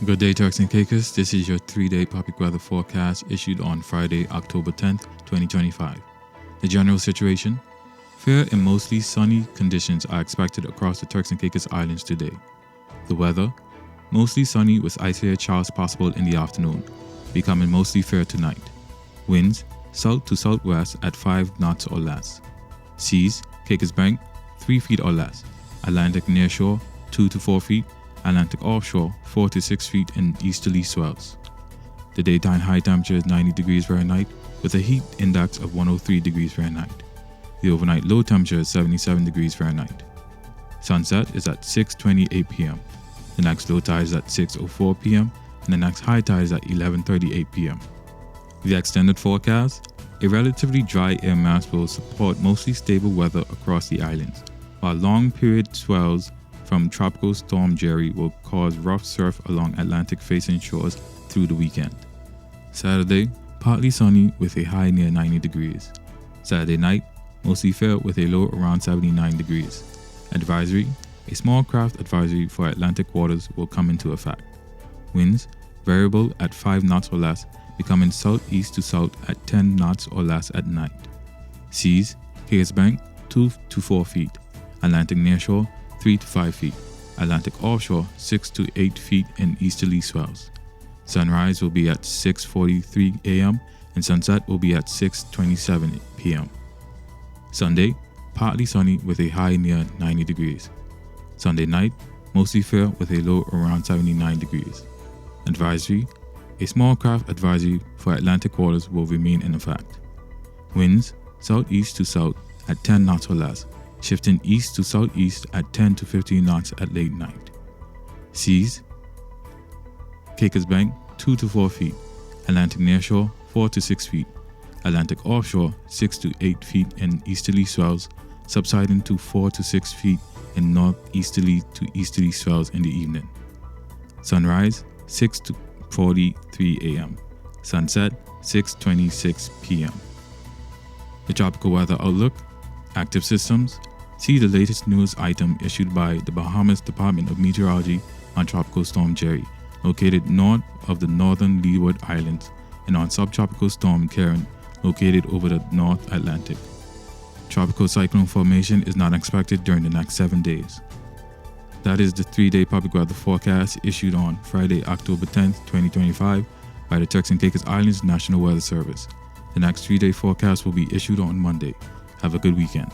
Good day, Turks and Caicos. This is your 3-day public weather forecast issued on Friday, October 10th, 2025. The general situation: fair and mostly sunny conditions are expected across the Turks and Caicos Islands today. The weather: mostly sunny with isolated showers possible in the afternoon, becoming mostly fair tonight. Winds south to southwest at 5 knots or less. Seas: Caicos Bank 3 feet or less. Atlantic nearshore 2 to 4 feet. Atlantic offshore 4 to 6 feet in easterly swells. The daytime high temperature is 90 degrees Fahrenheit with a heat index of 103 degrees Fahrenheit. The overnight low temperature is 77 degrees Fahrenheit. Sunset is at 6:28 p.m. The next low tide is at 6:04 p.m. and the next high tide is at 11:38 p.m. The extended forecast: a relatively dry air mass will support mostly stable weather across the islands, while long-period swells from Tropical Storm Jerry will cause rough surf along Atlantic-facing shores through the weekend. Saturday, partly sunny with a high near 90 degrees. Saturday night, mostly fair with a low around 79 degrees. Advisory: a small craft advisory for Atlantic waters will come into effect. Winds: variable at 5 knots or less, becoming southeast to south at 10 knots or less at night. Seas: Caicos Bank 2 to 4 feet. Atlantic nearshore 3 to 5 feet. Atlantic offshore 6 to 8 feet in easterly swells. Sunrise will be at 6:43 a.m. and sunset will be at 6:27 p.m. Sunday, partly sunny with a high near 90 degrees. Sunday night, mostly fair with a low around 79 degrees. Advisory: a small craft advisory for Atlantic waters will remain in effect. Winds southeast to south at 10 knots or less, shifting east to southeast at 10 to 15 knots at late night. Seas: Caicos Bank 2 to 4 feet. Atlantic nearshore 4 to 6 feet. Atlantic offshore 6 to 8 feet in easterly swells, subsiding to 4 to 6 feet in northeasterly to easterly swells in the evening. Sunrise 6 to 43 a.m. Sunset 6:26 p.m. The tropical weather outlook: active systems. See the latest news item issued by the Bahamas Department of Meteorology on Tropical Storm Jerry, located north of the northern Leeward Islands, and on Subtropical Storm Karen, located over the North Atlantic. Tropical cyclone formation is not expected during the next 7 days. That is the 3-day public weather forecast issued on Friday, October 10th, 2025 by the Turks and Caicos Islands National Weather Service. The next 3-day forecast will be issued on Monday. Have a good weekend.